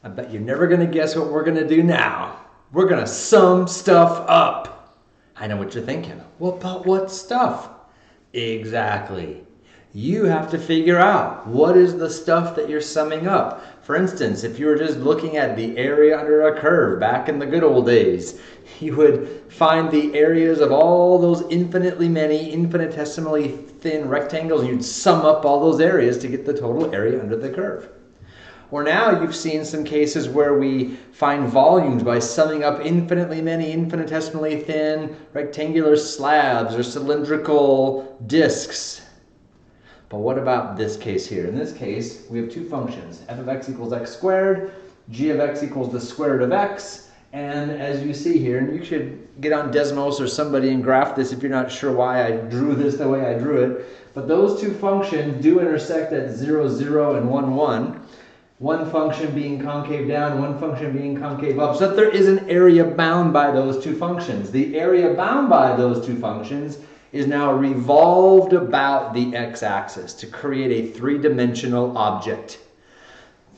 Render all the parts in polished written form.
I bet you're never going to guess what we're going to do now. We're going to sum stuff up. I know what you're thinking. Well, about what stuff? Exactly. You have to figure out what is the stuff that you're summing up. For instance, if you were just looking at the area under a curve back in the good old days, you would find the areas of all those infinitely many, infinitesimally thin rectangles, and you'd sum up all those areas to get the total area under the curve. Or now you've seen some cases where we find volumes by summing up infinitely many, infinitesimally thin rectangular slabs or cylindrical discs. But what about this case here? In this case, we have two functions, f of x equals x squared, g of x equals the square root of x, and as you see here, and you should get on Desmos or somebody and graph this if you're not sure why I drew this the way I drew it, but those two functions do intersect at 0, 0, and 1, 1. One function being concave down, one function being concave up, so that there is an area bound by those two functions. The area bound by those two functions is now revolved about the x-axis to create a three-dimensional object.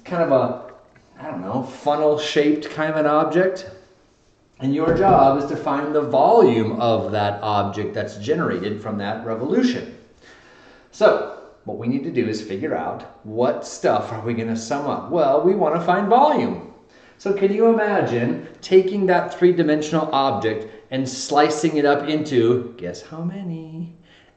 Kind of a, I don't know, funnel-shaped kind of an object. And your job is to find the volume of that object that's generated from that revolution. So, what we need to do is figure out what stuff are we going to sum up. Well, we want to find volume. So can you imagine taking that three-dimensional object and slicing it up into, guess how many?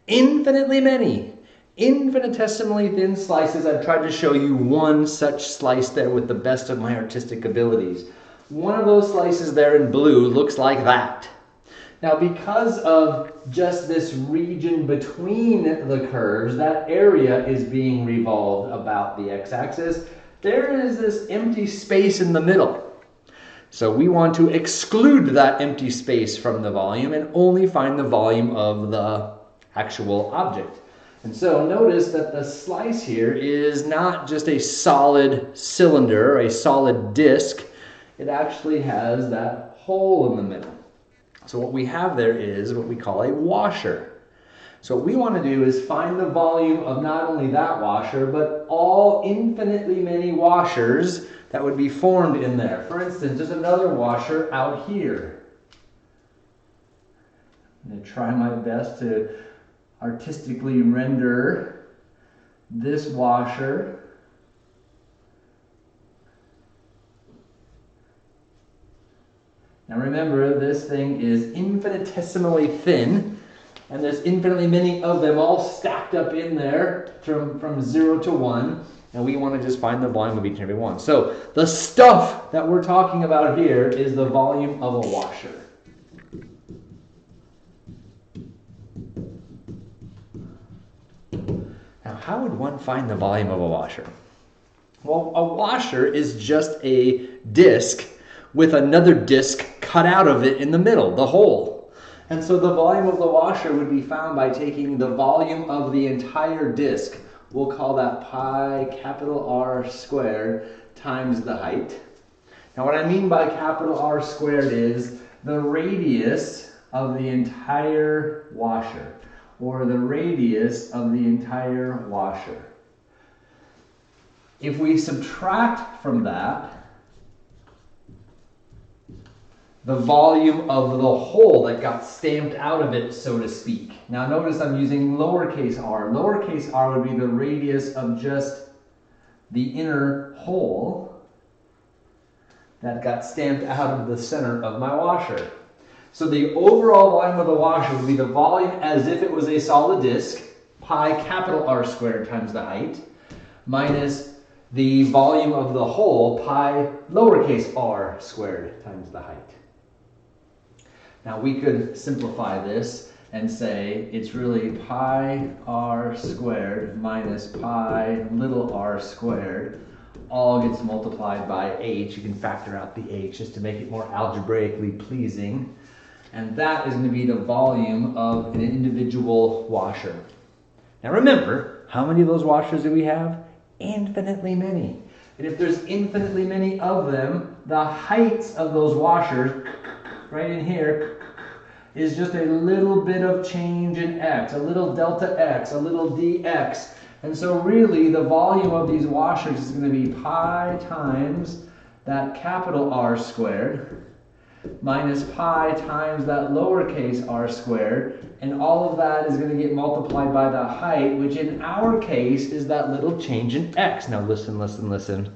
Infinitely many, infinitesimally thin slices. I've tried to show you one such slice there with the best of my artistic abilities. One of those slices there in blue looks like that. Now, because of just this region between the curves, that area is being revolved about the x-axis. There is this empty space in the middle. So we want to exclude that empty space from the volume and only find the volume of the actual object. And so notice that the slice here is not just a solid cylinder, a solid disc. It actually has that hole in the middle. So what we have there is what we call a washer. So what we want to do is find the volume of not only that washer, but all infinitely many washers that would be formed in there. For instance, there's another washer out here. I'm going to try my best to artistically render this washer. Now remember, this thing is infinitesimally thin, and there's infinitely many of them all stacked up in there from 0 to 1, and we want to just find the volume of each and every one. So the stuff that we're talking about here is the volume of a washer. Now, how would one find the volume of a washer? Well, a washer is just a disc with another disc cut out of it in the middle, the hole. And so the volume of the washer would be found by taking the volume of the entire disc. We'll call that pi capital R squared times the height. Now what I mean by capital R squared is the radius of the entire washer, or the radius of the entire washer. If we subtract from that the volume of the hole that got stamped out of it, so to speak. Now notice I'm using lowercase r. Lowercase r would be the radius of just the inner hole that got stamped out of the center of my washer. So the overall volume of the washer would be the volume as if it was a solid disc, pi capital R squared times the height, minus the volume of the hole, pi lowercase r squared times the height. Now we could simplify this and say it's really pi r squared minus pi little r squared. All gets multiplied by h. You can factor out the h just to make it more algebraically pleasing. And that is going to be the volume of an individual washer. Now remember, how many of those washers do we have? Infinitely many. And if there's infinitely many of them, the heights of those washers, right in here, is just a little bit of change in x, a little delta x, a little dx. And so really the volume of these washers is going to be pi times that capital R squared minus pi times that lowercase r squared, and all of that is going to get multiplied by the height, which in our case is that little change in x. Now listen, listen, listen.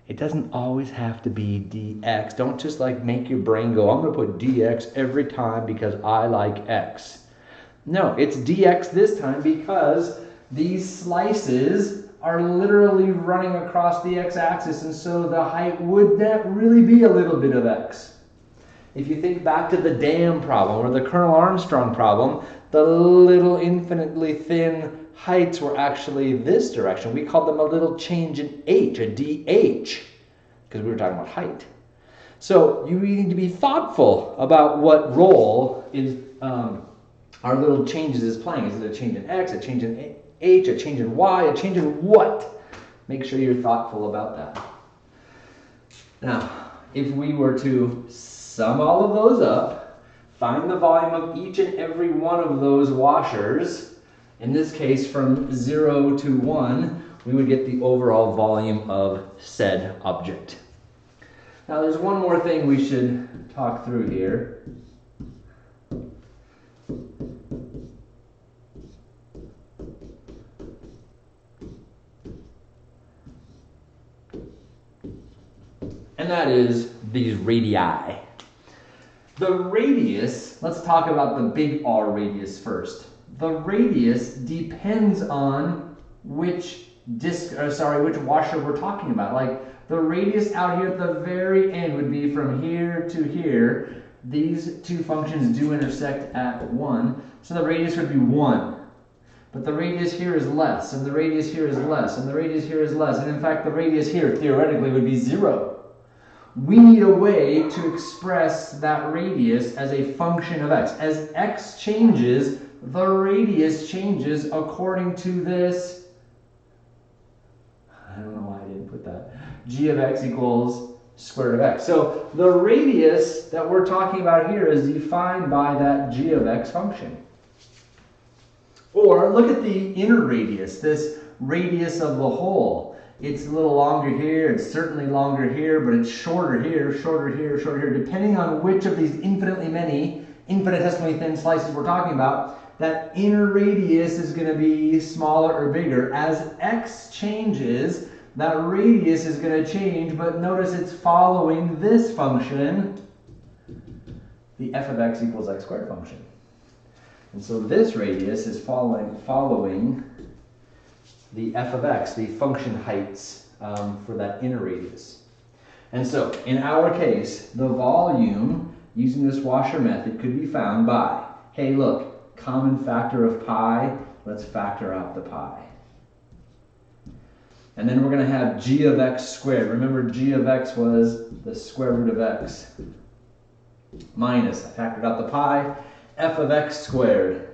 It doesn't always have to be dx. Don't just like make your brain go, I'm going to put dx every time because I like x. No, it's dx this time because these slices are literally running across the x-axis, and so the height would not really be a little bit of x. If you think back to the dam problem or the Colonel Armstrong problem, the little infinitely thin heights were actually this direction. We called them a little change in h, a dh, because we were talking about height. So you need to be thoughtful about what role is our little changes is playing. Is it a change in x, a change in h, a change in y, a change in what? Make sure you're thoughtful about that. Now, if we were to sum all of those up, find the volume of each and every one of those washers, in this case from 0 to 1, we would get the overall volume of said object. Now there's one more thing we should talk through here. And that is these radii. The radius, let's talk about the big R radius first. The radius depends on which which washer we're talking about. Like the radius out here at the very end would be from here to here. These two functions do intersect at 1, so the radius would be 1. But the radius here is less, and the radius here is less, and the radius here is less, and in fact the radius here theoretically would be 0. We need a way to express that radius as a function of x. As x changes, the radius changes according to this, I don't know why I didn't put that, g of x equals square root of x. So the radius that we're talking about here is defined by that g of x function. Or look at the inner radius, this radius of the hole. It's a little longer here, it's certainly longer here, but it's shorter here, shorter here, shorter here. Depending on which of these infinitely many, infinitesimally thin slices we're talking about, that inner radius is going to be smaller or bigger. As x changes, that radius is going to change, but notice it's following this function, the f of x equals x squared function. And so this radius is following the f of x, the function heights for that inner radius. And so, in our case, the volume, using this washer method, could be found by, hey look, common factor of pi, let's factor out the pi. And then we're going to have g of x squared. Remember, g of x was the square root of x minus, I factored out the pi, f of x squared.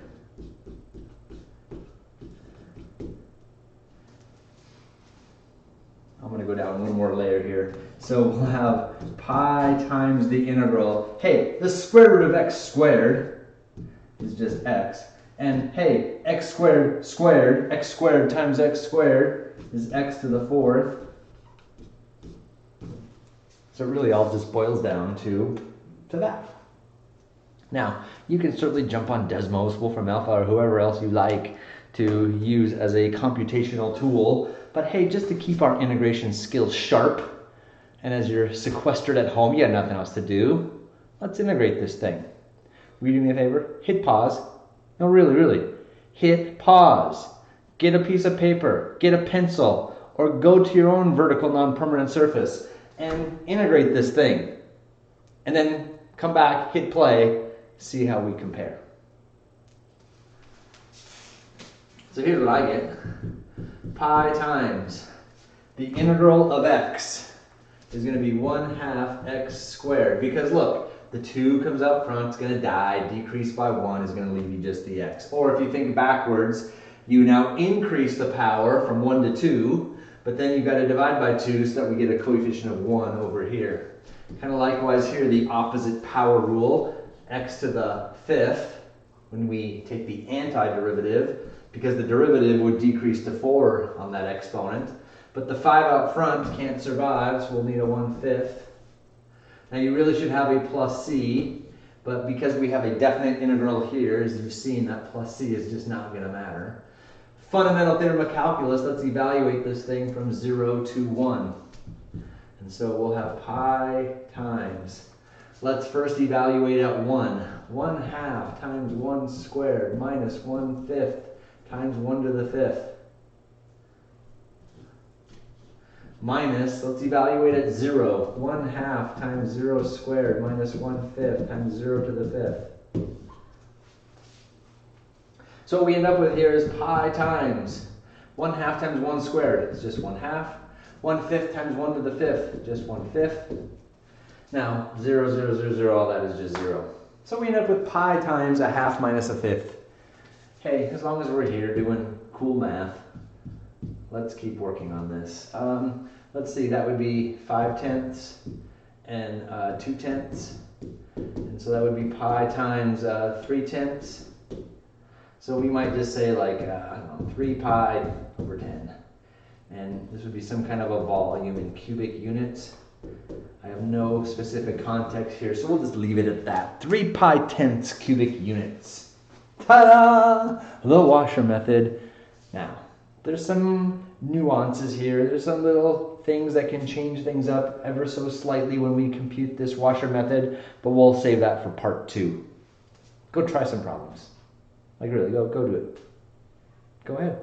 I'm going to go down one more layer here. So we'll have pi times the integral. Hey, the square root of x squared is just x. And hey, x squared squared, x squared times x squared is x to the 4th. So it really all just boils down to that. Now, you can certainly jump on Desmos, Wolfram Alpha, or whoever else you like to use as a computational tool. But hey, just to keep our integration skills sharp, and as you're sequestered at home, you have nothing else to do, let's integrate this thing. Will you do me a favor? Hit pause. No, really, really. Hit pause. Get a piece of paper, get a pencil, or go to your own vertical non-permanent surface and integrate this thing. And then come back, hit play, see how we compare. So here's what I get. Pi times the integral of x is going to be 1/2 x squared. Because look, the 2 comes out front, it's going to die, decrease by 1 is going to leave you just the x. Or if you think backwards, you now increase the power from 1 to 2, but then you've got to divide by 2 so that we get a coefficient of 1 over here. Kind of likewise here, the opposite power rule, x to the 5th, when we take the antiderivative, because the derivative would decrease to 4 on that exponent. But the 5 out front can't survive, so we'll need a 1/5. Now you really should have a plus c, but because we have a definite integral here, as you've seen, that plus c is just not going to matter. Fundamental theorem of calculus, let's evaluate this thing from 0 to 1. And so we'll have pi times. Let's first evaluate at 1. 1/2 times 1 squared minus 1/5 times 1 to the 5th. Minus, let's evaluate at 0. 1/2 times 0 squared minus 1/5 times 0 to the 5th. So what we end up with here is pi times 1/2 times 1 squared. It's just 1/2. 1/5 times 1 to the 5th, just 1/5. Now, 0, 0, 0, 0, all that is just 0. So we end up with pi times 1/2 minus 1/5. Hey, as long as we're here doing cool math, let's keep working on this. Let's see, that would be 5/10 and 2/10. And so that would be pi times 3/10. So we might just say like, I don't know, 3 pi over 10. And this would be some kind of a volume in cubic units. I have no specific context here, so we'll just leave it at that. 3 pi tenths cubic units. Ta-da! The washer method. Now, there's some nuances here. There's some little things that can change things up ever so slightly when we compute this washer method, but we'll save that for part 2. Go try some problems. Like really, go do it. Go ahead.